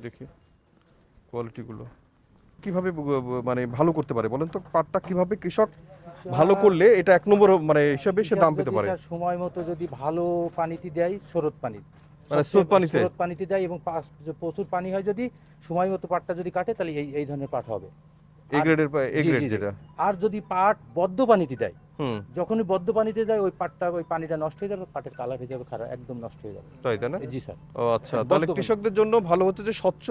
দেখি কোয়ালিটিগুলো কিভাবে মানে ভালো করতে পারে বলেন তো, পাটটা কিভাবে কৃষক ভালো করলে এটা এক নম্বর মানে হিসাবে সে দাম পেতে পারে। সময় মতো যদি ভালো পানিতে দেয়, স্রোত পানি মানে স্রোত পানিতে স্রোত পানিতে দেয় এবং প্রচুর পানি হয়, যদি সময় মতো পাটটা যদি কাটে, তাহলে এই ধরনের পাট হবে। এ গ্রেডের এ জি, গ্রেড জি, জি। যেটা। আর যদি পাট বদ্ধ পানিতে দেয়, হুম, যখনই বদ্ধ পানিতে যায় ওই পাটটা, ওই পানিটা নষ্ট হয়ে যাবে, পাটের কালার হয়ে যাবে খারাপ, একদম নষ্ট হয়ে যাবে। তাই তাই না? জি স্যার। ও আচ্ছা, বদ্ধ তাহলে পানি। কৃষকদের জন্য ভালো হচ্ছে যে স্বচ্ছ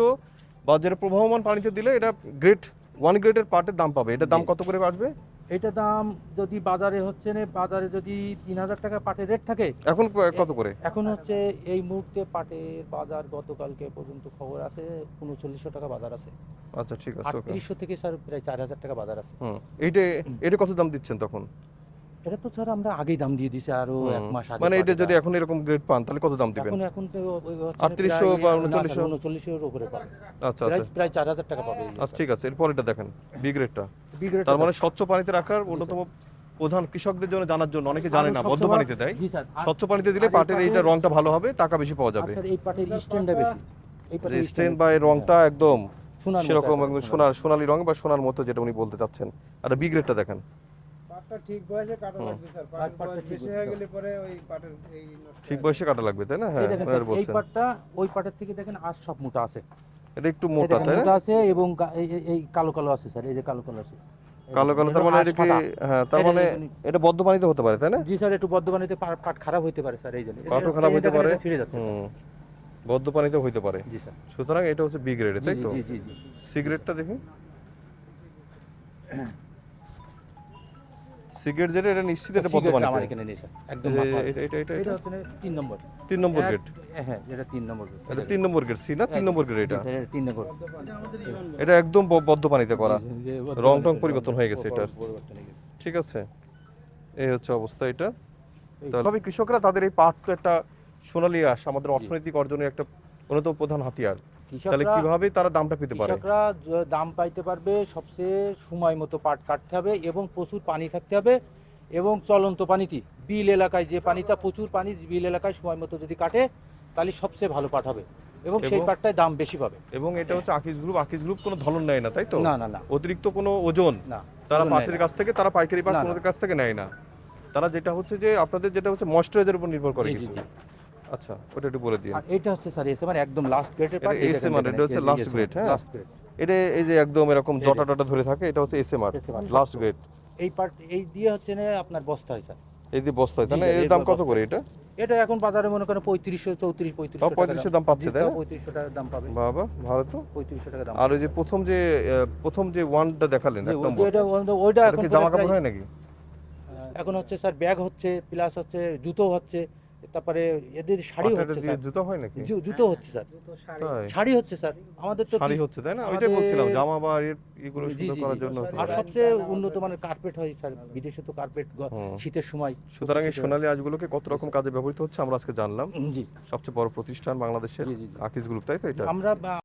বা যেটা প্রবাহমান পানিতে দিলে এটা গ্রেড ওয়ান গ্রেডের পাটের দাম পাবে। এটার দাম জি। কত করে আসবে এটা দাম যদি বাজারে হচ্ছে না, বাজারে যদি 3,000 টাকা পাটের রেট থাকে, এখন? কত করে? এখন হচ্ছে এই মুহূর্তে পাটের বাজার গতকালকে পর্যন্ত খবর আছে 3,900 টাকা বাজার আছে। আচ্ছা ঠিক আছে, ওকে। 3800 থেকে স্যার প্রায় 4,000 টাকা বাজার আছে। হুম, এইটা এটা কত দাম দিচ্ছেন তখন? এটা তো স্যার আমরা আগেই দাম দিয়ে দিছি, আরো হুম, এক মাস আগে। মানে এটা যদি এখন এরকম গ্রেড পান তাহলে কত দাম দিবেন? এখন তো ওই হচ্ছে 3800 বা 3900? 3900 এর উপরে পাবে। আচ্ছা প্রায় আচ্ছা প্রায় 4,000 টাকা পাবে। আচ্ছা ঠিক আছে, এরপর এটা দেখেন বি গ্রেডটা। বি গ্রেড তার মানে স্বচ্ছ পানিতে রাখার অন্যতম প্রধান কৃষকদের জন্য জানার জন্য, অনেকে জানে না বদ্ধ পানিতে দেয়। জি স্যার। স্বচ্ছ পানিতে দিলে পাটের এইটা রংটা ভালো হবে, টাকা বেশি পাওয়া যাবে। স্যার এই পাটের স্ট্যান্ডটা বেশি, এই পাটের স্টেন বা এর রংটা একদম সোনার মতো সেরকম একদম একদম সোনালি রং বা সোনার মতো, যেটা উনি বলতে চাচ্ছেন। আর বি গ্রেডটা দেখেন। পাটটা ঠিক বয়সে কাটা লাগবে স্যার, পাট বয়স বেশি হয়ে গেলে পরে ওই পাটের এই নষ্ট ঠিক বয়সে কাটা লাগবে তাই না? হ্যাঁ, এই দেখেন ওনারা স্যার, এই বলছেন পাটটা ওই পাটের থেকে দেখেন আর সব মোটা আছে। এটা একটু এই মোটা দেখেন তাই না? মোটা আছে এবং এই কালো কালো আছে স্যার, এই যে কালো কালো আছে। কালো কালো, তার মানে এটা কি? হ্যাঁ, তার মানে এটা বদ্ধ পানিতে হতে পারে তাই না? জি স্যার, একটু বদ্ধ পানিতে পাট খারাপ হতে পারে স্যার, এই জন্য পাটও খারাপ হতে পারে। ছিঁড়ে যাচ্ছে স্যার। হুম, বদ্ধ পানিতে হতে পারে। জি স্যার। সুতরাং এটা হচ্ছে বি গ্রেড, তাই তো? জি জি জি। সিগারেটটা দেখি। সিগারেট যেটা, এটা নিশ্চিত এটা বদ্ধ সিগারেট আমার পানিতে। এখানে নেই স্যার, একদম এটা মাথা। এটা এটা এটা এটা হচ্ছে 3 নম্বর। 3 নম্বর গ্রেড। হ্যাঁ, এটা 3 নম্বর। এটা 3 নম্বর গ্রেড সি না 3 নম্বর গ্রেড এটা? 3 নম্বর। এটা একদম বদ্ধ পানিতে করা। রং টং পরিবর্তন হয়ে গেছে এটার। পরিবর্তন হয়ে গেছে। ঠিক আছে, এই হচ্ছে অবস্থা এটা। তবে কৃষকরা তাদের এই পাট তো একটা সোনালী আঁশ, আমাদের অর্থনৈতিক অর্জনের একটা অন্যতম প্রধান হাতিয়ার। তাহলে কিভাবে তারা দামটা পেতে পারে? কৃষকরা দাম পাইতে পারবে, সবচেয়ে সময় মতো পাট কাটতে হবে এবং প্রচুর পানি থাকতে হবে, এবং চলন্ত পানিতে, বিল এলাকায় যে পানিটা প্রচুর পানি, বিল এলাকায় সময় মতো যদি কাটে, তাহলে সবচেয়ে ভালো পাট হবে এবং সেই পাটটায় দাম বেশি পাবে। এবং এটা হচ্ছে আকিজ গ্রুপ কোনো ধলন নেয় না, তাই তো? না না না অতিরিক্ত কোনো ওজন না, তারা ওজন পাটের নেয় না। কাছ থেকে, তারা পাইকারি পাট না, না। তোমাদের কাছ থেকে নেয় না। তারা যেটা হচ্ছে যে আপনাদের যেটা হচ্ছে ময়েশ্চারাইজারের উপর নির্ভর করে জি, জি, কিছু। জি। আচ্ছা, ওটা একটু বলে দিন। আর এটা হচ্ছে স্যার এসে মানে একদম লাস্ট গ্রেডের পাট। এটা এসএমআর, এটা হচ্ছে লাস্ট গ্রেড। হ্যাঁ, লাস্ট গ্রেড। এটা এই যে একদম এরকম জটা টটা ধরে থাকে, এটা হচ্ছে এসএমআর SMR, লাস্ট গ্রেড। এই পাট এই দিয়ে হচ্ছে না আপনার বস্তা হয় স্যার। এই যে বস্তা হয় তাই জি, না? স্যার, এর এই দাম কত বস্তা। করে এটা? এটা এখন বাজারে মনে করেন 3500, 3400, তাও 3500 দাম পাচ্ছে তাই না? 3500 টাকার দাম পাবে। বাবা, ভালো তো। 3500 টাকা দাম। আর ওই যে প্রথম যে ওয়ানটা দেখালেন এক নম্বর, ওইটা ওইটা ওটা এখন কি জামা কাপড় প্রায়- হয় নাকি? এখন হচ্ছে স্যার ব্যাগ হচ্ছে, প্লাস হচ্ছে জুতো হচ্ছে, তারপরে এদের শাড়ি পাটের হচ্ছে দিয়ে স্যার। জুতো হয় নাকি? জুতো হচ্ছে স্যার, তাই? শাড়ি হচ্ছে স্যার। আমাদের তো শাড়ি হচ্ছে তাই না? ওইটাই বলছিলাম, জামা বা এগুলো জি, সুন্দর জি, করার জি। জন্য হতে আর পারে। সবচেয়ে উন্নত মানের কার্পেট হয় স্যার, বিদেশে তো কার্পেট হুম। শীতের সময়। সুতরাং এই সোনালী আঁশগুলোকে কত রকম কাজে ব্যবহৃত হচ্ছে আমরা আজকে জানলাম। জি সবচেয়ে বড় প্রতিষ্ঠান বাংলাদেশের জি, জি, জি। আকিজ গ্রুপ, তাই তো এটা? আমরা